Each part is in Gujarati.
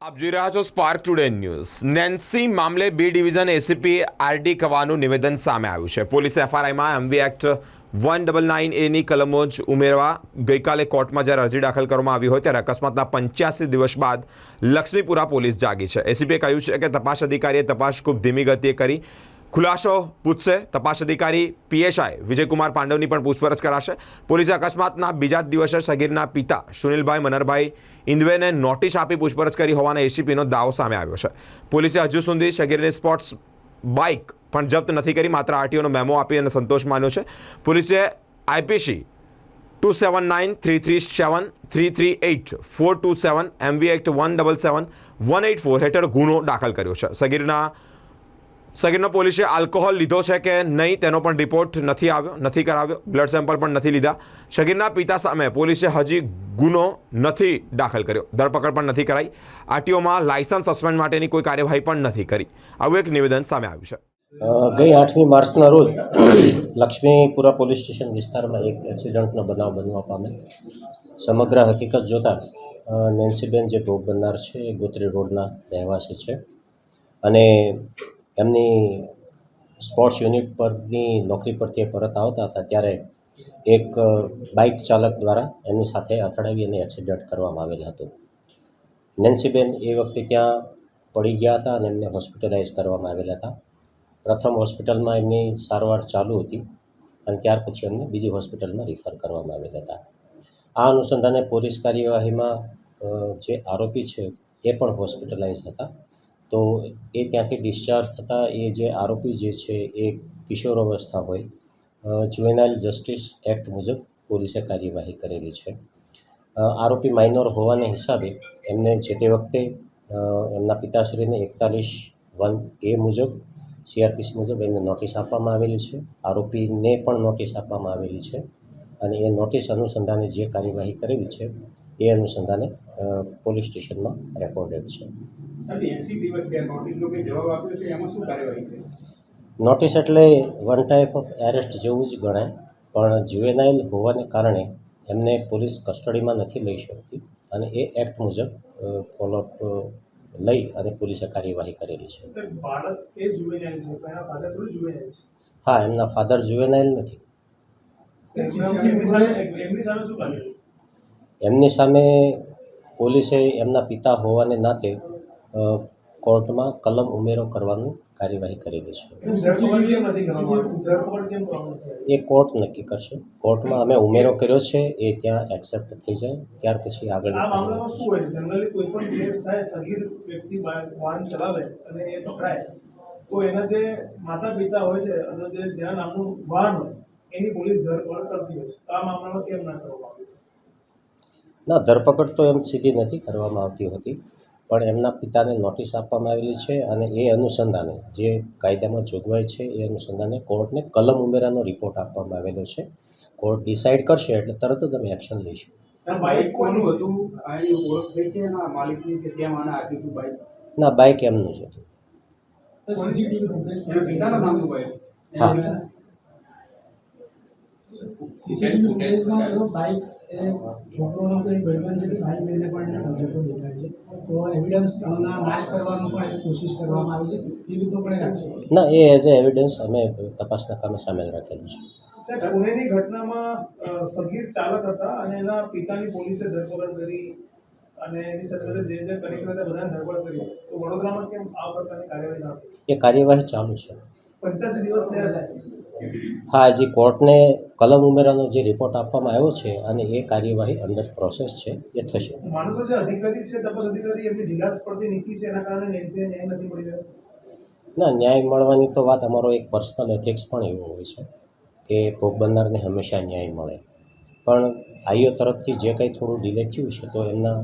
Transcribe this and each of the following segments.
આપ જોઈ રહ્યા છો સ્પાર્ક ટુડે ન્યૂઝ। નેન્સી મામલે બી ડિવિઝન એસીપી આરડી કવાનું નિવેદન સામે આવ્યું છે। પોલીસે એફઆરઆઈમાં એમવી એક્ટ 199A ની કલમો જ ઉમેરવા ગઈકાલે કોર્ટમાં જ્યારે અરજી દાખલ કરવામાં આવી હોય ત્યારે અકસ્માતના 85 દિવસ બાદ લક્ષ્મીપુરા પોલીસ જાગી છે। એસીપીએ કહ્યું છે કે તપાસ અધિકારીએ તપાસ ખૂબ ધીમી ગતિએ કરી ખુલાસો પૂછશે। તપાસ અધિકારી પીએસઆઈ વિજયકુમાર પાંડવની પણ પૂછપરછ કરાશે। પોલીસે અકસ્માતના બીજા દિવસે સગીરના પિતા સુનિલભાઈ મનરભાઈ ઇન્દવેને નોટિસ આપી પૂછપરછ કરી હોવાના એસીપીનો દાવો સામે આવ્યો છે। પોલીસે હજુ સુધી સગીરની સ્પોર્ટ્સ બાઇક પણ જપ્ત નથી કરી, માત્ર આરટીઓનો મેમો આપી અને સંતોષ માન્યો છે। પોલીસે આઈપીસી 279 337 338 427 એમવી એક્ટ 177 184 હેઠળ ગુનો દાખલ કર્યો છે। સગીરનો પોલીસે આલ્કોહોલ લીધો છે કે નહીં તેનો પણ રિપોર્ટ નથી કરાવ્યો, બ્લડ સેમ્પલ પણ નથી લીધા। સગીરના પિતા સામે પોલીસે હજી ગુનો નથી દાખલ કર્યો, ધરપકડ પણ નથી કરાઈ। આરટીઓમાં લાયસન્સ સસ્પેન્ડ માટેની કોઈ કાર્યવાહી પણ નથી કરી। આવું એક નિવેદન સામે આવ્યું છે। ગઈ 8મી માર્ચના રોજ લક્ષ્મીપુરા પોલીસ સ્ટેશન વિસ્તારમાં એક એક્સિડન્ટનો બનાવ બનવા પામેલ। સમગ્ર હકીકત જોતાં નેન્સીબેન જે ભોગ બનનાર છે એ ગોત્રી રોડના રહેવાસી છે અને એમની સ્પોર્ટ્સ યુનિટ પરની નોકરી પરથી પરત આવતા હતા ત્યારે એક બાઇક ચાલક દ્વારા એમની સાથે અથડાવી અને એક્સિડન્ટ કરવામાં આવેલ હતું। નેન્સીબેન એ વખતે ત્યાં પડી ગયા હતા અને એમને હોસ્પિટલાઇઝ કરવામાં આવેલા હતા। પ્રથમ હોસ્પિટલમાં એમની સારવાર ચાલુ હતી અને ત્યાર પછી એમને બીજી હોસ્પિટલમાં રિફર કરવામાં આવેલા હતા। આ અનુસંધાને પોલીસ કાર્યવાહીમાં જે આરોપી છે એ પણ હોસ્પિટલાઇઝ હતા, તો એ ત્યાંથી ડિસ્ચાર્જ થતાં એ જે આરોપી જે છે એ કિશોરાવસ્થા હોય, જુવેનાઇલ જસ્ટિસ એક્ટ મુજબ પોલીસે કાર્યવાહી કરેલી છે। આરોપી માઇનોર હોવાને હિસાબે એમને જે તે વખતે એમના પિતાશ્રીને 41(1)A મુજબ સીઆરપીસી મુજબ એમને નોટિસ આપવામાં આવેલી છે। આરોપીને પણ નોટિસ આપવામાં આવેલી છે અને એ નોટિસ અનુસંધાને જે કાર્યવાહી કરેલી છે એ અનુસંધાને પોલીસ સ્ટેશનમાં રેકોર્ડેડ છે। નોટિસ એટલે વન ટાઈપ ઓફ એરેસ્ટ જેવું જ ગણાય, પણ જુવેનાઇલ હોવાને કારણે એમને પોલીસ કસ્ટડીમાં નથી લઈ શકતી અને એ એક્ટ મુજબ ફોલોઅપ લઈ અને પોલીસે કાર્યવાહી કરેલી છે। હા, એમના ફાધર જુવેનાઇલ નથી। એમની સામે પોલીસે એમના પિતા હોવાને નાતે કોર્ટમાં કલમ ઉમેરો કરવાનું કાર્યવાહી કરેલી છે। એ કોર્ટ નક્કી કરશે। કોર્ટમાં અમે ઉમેરો કર્યો છે એ ત્યાં એક્સેપ્ટ થઈ જાય ત્યાર પછી આગળ ના, ધરપકડ તો એમ સીધી નથી કરવામાં આવતી હોતી, પણ એમના પિતાને નોટિસ આપવામાં આવેલી છે અને એ અનુસંધાને જે કાયદામાં જોગવાઈ છે એ અનુસંધાને કોર્ટને કલમ ઉમેરાનો રિપોર્ટ આપવામાં આવેલો છે। કોર્ટ ડિસાઇડ કરશે એટલે તરત જ અમે એક્શન લઈશું। ના, બાઇક એમનું જ હતું। હા, ના, એ એઝ એ એવિડન્સ અમે તપાસના કામે સામેલ રાખેલું છે। પુણેની ઘટનામાં સગીર ચાલક હતા અને એના પિતાની પોલીસે ધરપકડ કરી અને એની સાથે જે કરી બધાને ધરપકડ કરી, તો વડોદરામાં કેમ આ પ્રકારની કાર્યવાહી ના થઈ? એ કાર્યવાહી ચાલુ છે। 85 દિવસ થયા છે। હા, હજી કોર્ટને કલમ ઉમેરાનો જે રિપોર્ટ આપવામાં આવ્યો છે અને એ કાર્યવાહી અંડર પ્રોસેસ છે, એ થશે। માનો તો જે અધિકારી છે, તપાસ અધિકારી, એમની ઢીલાસ પડતી નીતિ છે, એના કારણે ન્યાય નથી મળી રહ્યો। ના, ન્યાય મળવાની તો વાત, અમારો એક પર્સનલ એથિક્સ પણ એવો હોય છે કે ભોગ બનનારને હંમેશા ન્યાય મળે, પણ આઈઓ તરફથી જે કંઈ થોડું ડિલે થયું છે તો એમના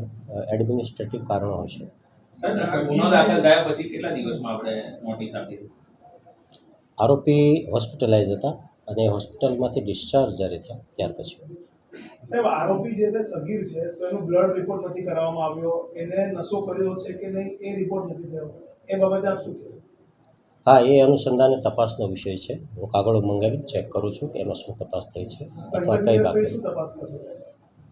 એડમિનિસ્ટ્રેટિવ કારણો હશે। ગુનો દાખલ થયા પછી કેટલા દિવસમાં આપણે નોટિસ આપી? આરોપી હોસ્પિટલાઇઝ હતા અને હોસ્પિટલમાંથી ડિસ્ચાર્જ જ્યારે થયા ત્યાર પછી। સાહેબ, આરોપી જે છે સગીર છે, તો એનો બ્લડ રિપોર્ટ નથી કરાવવામાં આવ્યો, એને નશો કર્યો છે કે નહીં એ રિપોર્ટ નથી થયો, એ બાબતે આપ શું કહેશો? હા, એ અનુસંધાને તપાસનો વિષય છે। હું કાગળો મંગાવી ચેક કરું છું કે એમાં શું તપાસ થઈ છે અથવા કઈ બાકી। શું તપાસ કરશો?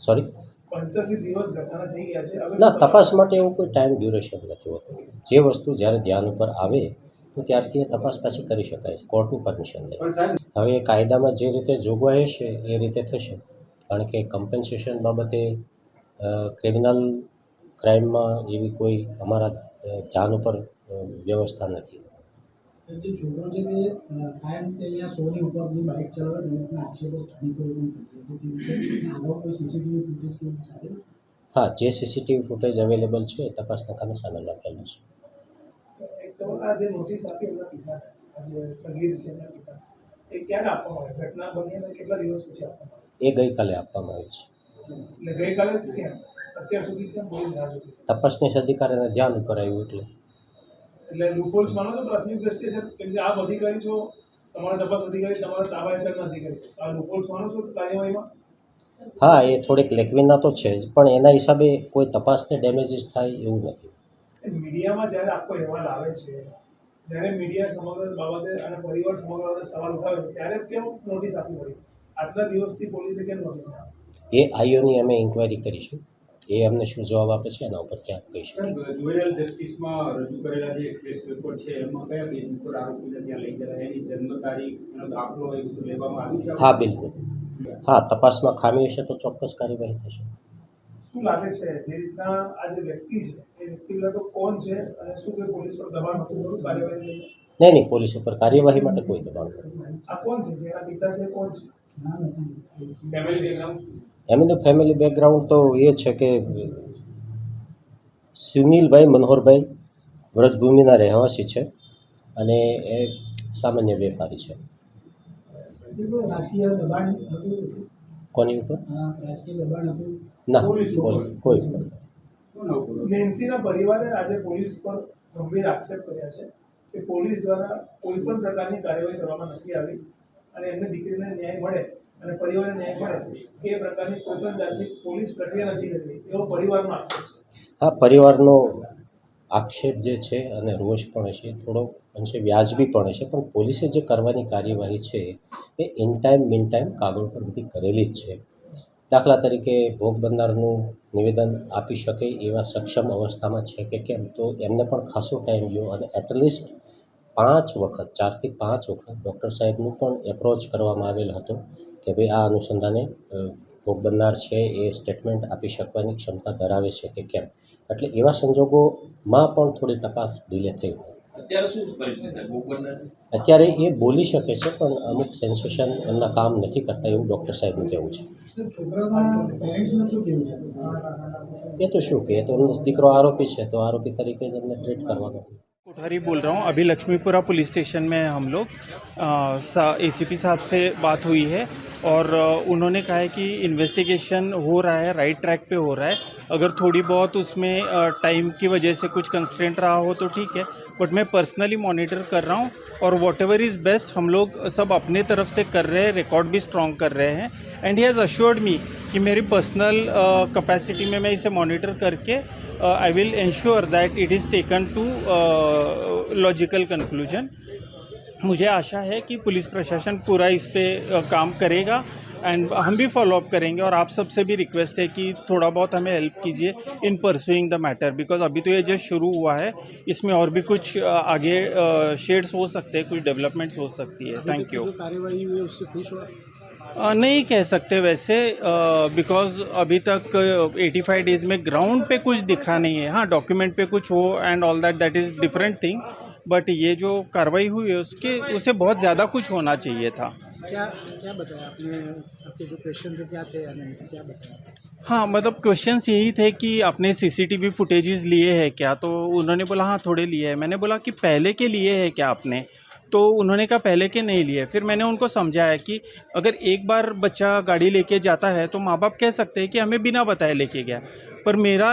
સોરી? 85 દિવસ ઘટના થઈ ગયા છે. હવે ના, તપાસ માટે એવું કોઈ ટાઈમ ડ્યુરેશન નથી હોતું. જે વસ્તુ જ્યારે ધ્યાન ઉપર આવે તો ત્યારથી એ તપાસ પાછી કરી શકાય છે, કોર્ટની પરમિશન લઈ. હવે એ કાયદામાં જે રીતે જોગવાઈ હશે એ રીતે થશે, કારણ કે કમ્પન્સેશન બાબતે ક્રિમિનલ ક્રાઇમમાં એવી કોઈ અમારા ધ્યાન ઉપર વ્યવસ્થા નથી. જે છોકરો છે તે કાયમ તે અહીંયા 100 ની ઉપરની બાઇક ચલાવે તેના આક્ષેપો સ્થાનિકો પણ કરે છે. આગળ કોઈ સીસીટીવી ફૂટેજ કેવું ચાલે? હા, જે સીસીટીવી ફૂટેજ અવેલેબલ છે એ તપાસના કામે સામે રાખેલા છે. એક સવાલ, આ જે નોટિસ આપી એમના પિતા, આ જે સગીર છે એમના પિતા, એ ક્યારે આપવામાં આવે? ઘટના બની અને કેટલા દિવસ પછી આપવામાં આવે? એ ગઈકાલે આપવામાં આવી છે. એટલે ગઈકાલે જ કેમ? અત્યાર સુધી કેમ પોલીસ રાહ જોતી? તપાસનીશ અધિકારીને ધ્યાન ઉપર આવ્યું એટલે લૂપહોલ્સ માનો છો પ્રાથમિક દ્રષ્ટિએ છે કે જે આપ અધિકારી છો, તમારા તપાસ અધિકારી તમારા તાબા હેઠળના અધિકારી છે, આ લૂપહોલ્સ માનો છો કાર્યવાહીમાં? હા, એ થોડીક લેકવીના તો છે જ, પણ એના હિસાબે કોઈ તપાસને ડેમેજીસ થાય એવું નથી. મીડિયામાં જ્યારે આખો અહેવાલ આવે છે, જ્યારે મીડિયા સમગ્ર બાબતે અને પરિવાર સમગ્ર બાબતે સવાલ ઉઠાવે છે, ત્યારે જ કેમ નોટિસ આપવી પડી? આટલા દિવસથી પોલીસે કેમ નોટિસ ના આપી? એ આઈઓની અમે ઇન્ક્વાયરી કરીશું, એ અમને શું જવાબ આપે છે એના ઉપરથી આપ કહીશું. જોયેલ જસ્ટિસમાં રજૂ કરેલા જે કેસ રેકોર્ડ છે એમાં કયા પેજ ઉપર આરોપીને ત્યાં લઈ જતા એની જન્મ તારીખ એનો દાખલો એ બધું લેવામાં આવ્યું છે? હા, બિલકુલ. હા, તપાસમાં ખામી હશે તો ચોક્કસ કાર્યવાહી થશે. શું લાગે છે જે રીતના આ જે વ્યક્તિ છે એ વ્યક્તિ તો કોણ છે અને શું કોઈ પોલીસ પર દબાણ હતું ખરું કાર્યવાહી લઈને? નહીં, પોલીસ ઉપર કાર્યવાહી માટે કોઈ દબાણ નથી. આ કોણ છે? જેના પિતા છે કોણ છે? ફેમિલી બેકગ્રાઉન્ડ એમનું ફેમિલી બેકગ્રાઉન્ડ તો એ છે કે સુનિલભાઈ મનોહરભાઈ વ્રજભૂમિના રહેવાસી છે અને એ સામાન્ય વેપારી છે. કોઈ રાજકીય દબાણ હતું? કોની ઉપર? રાજકીય દબાણ હતું? ના, કોઈ ઉપર. નેન્સીના પરિવારે આજે પોલીસ પર ગંભીર આક્ષેપ કર્યા છે કે પોલીસ દ્વારા કોઈ પણ પ્રકારની કાર્યવાહી કરવામાં નથી આવી અને એમની દીકરીને ન્યાય મળે અને પરિવારને ન્યાય મળે એ પ્રકારની કોઈ પણ જાતની પોલીસ પ્રક્રિયા નથી કરી, એવો પરિવારનો આક્ષેપ છે. હા, પરિવારનો આક્ષેપ જે છે અને રોષ પણ હશે, થોડો અંશે વ્યાજબી પણ હશે, પણ પોલીસે જે કરવાની કાર્યવાહી છે એ ઇન ટાઈમ મિન ટાઈમ કાગળ પર બધી કરેલી જ છે. દાખલા તરીકે ભોગ બનનારનું નિવેદન આપી શકે એવા સક્ષમ અવસ્થામાં છે કે કેમ, તો એમને પણ ખાસો ટાઈમ ગયો અને એટલીસ્ટ 5 વખત 4 થી 5 વખત ડૉક્ટર સાહેબનું પણ એપ્રોચ કરવામાં આવેલ હતો કે ભાઈ આ અનુસંધાને ભોગ બનનાર છે એ સ્ટેટમેન્ટ આપી શકવાની ક્ષમતા ધરાવે છે કે કેમ. એટલે એવા સંજોગોમાં પણ થોડી તપાસ ડિલે થઈ. અત્યારે શું પરિસ્થિતિ છે ભોગ બનનાર? અત્યારે એ બોલી શકે છે પણ અમુક સેન્સેશન એમના કામ નથી કરતા એવું ડૉક્ટર સાહેબનું કહેવું છે. છોકરાના પેરેન્ટ્સનું શું કહેવું છે? એ તો શું કે, તો એમનો દીકરો આરોપી છે તો આરોપી તરીકે જ એમને ટ્રીટ કરવાનો. कोठारी बोल रहा हूँ। अभी लक्ष्मीपुरा पुलिस स्टेशन में हम लोग एसीपी साहब से बात हुई है और उन्होंने कहा है कि इन्वेस्टिगेशन हो रहा है, राइट ट्रैक पे हो रहा है। अगर थोड़ी बहुत उसमें टाइम की वजह से कुछ कंस्ट्रेंट रहा हो तो ठीक है, बट मैं पर्सनली मॉनिटर कर रहा हूँ और वॉट एवर इज़ बेस्ट हम लोग सब अपने तरफ से कर रहे हैं, रिकॉर्ड भी स्ट्रॉन्ग कर रहे हैं। एंड ही हैज़ अश्योर्ड मी कि मेरी पर्सनल कैपेसिटी में मैं इसे मॉनिटर करके I will ensure that it is taken to logical conclusion. मुझे आशा है कि पुलिस प्रशासन पूरा इस पे काम करेगा एंड हम भी फॉलो अप करेंगे और आप सबसे भी रिक्वेस्ट है कि थोड़ा बहुत हमें हेल्प कीजिए इन परसुइंग द मैटर, बिकॉज अभी तो ये जस्ट शुरू हुआ है, इसमें और भी कुछ आगे शेड्स हो सकते हैं, कुछ डेवलपमेंट्स हो सकती है। Thank you. कार्यवाही हुई उससे खुश हो? नहीं कह सकते वैसे, बिकॉज अभी तक 85 डेज़ में ग्राउंड पे कुछ दिखा नहीं है। हाँ, डॉक्यूमेंट पे कुछ हो and all that is different thing, but ये जो कार्रवाई हुई है उससे बहुत ज़्यादा कुछ होना चाहिए था। क्या बताया आपने? आपके जो क्वेश्चन थे क्या थे? क्या बताया? हाँ, मतलब क्वेश्चंस यही थे कि आपने सीसीटीवी फुटेजेस लिए हैं क्या? तो उन्होंने बोला हाँ थोड़े लिए हैं। मैंने बोला कि पहले के लिए है क्या आपने? तो उन्होंने कहा पहले के नहीं लिए। फिर मैंने उनको समझाया कि अगर एक बार बच्चा गाड़ी लेके जाता है तो माँ बाप कह सकते हैं कि हमें बिना बताए लेके गया, पर मेरा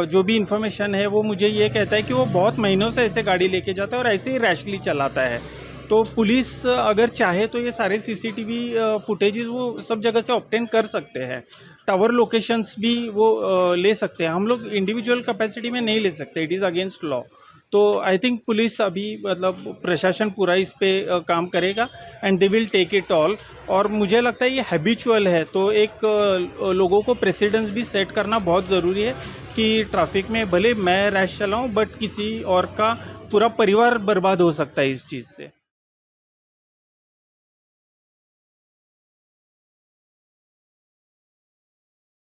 जो भी इन्फॉर्मेशन है वो मुझे ये कहता है कि वो बहुत महीनों से ऐसे गाड़ी लेके जाता है और ऐसे ही रैशली चलाता है। तो पुलिस अगर चाहे तो ये सारे सीसीटीवी फुटेजेस वो सब जगह से ऑब्टेन कर सकते हैं, टावर लोकेशंस भी वो ले सकते हैं। हम लोग इंडिविजुअल कैपेसिटी में नहीं ले सकते, इट इज़ अगेंस्ट लॉ। तो आई थिंक पुलिस अभी मतलब प्रशासन पूरा इस पे काम करेगा and they will take it all. और मुझे लगता है ये हैबिचुअल है, तो एक लोगों को प्रेसिडेंस भी सेट करना बहुत ज़रूरी है कि ट्रैफिक में भले मैं रैश चलाऊं बट किसी और का पूरा परिवार बर्बाद हो सकता है इस चीज़ से।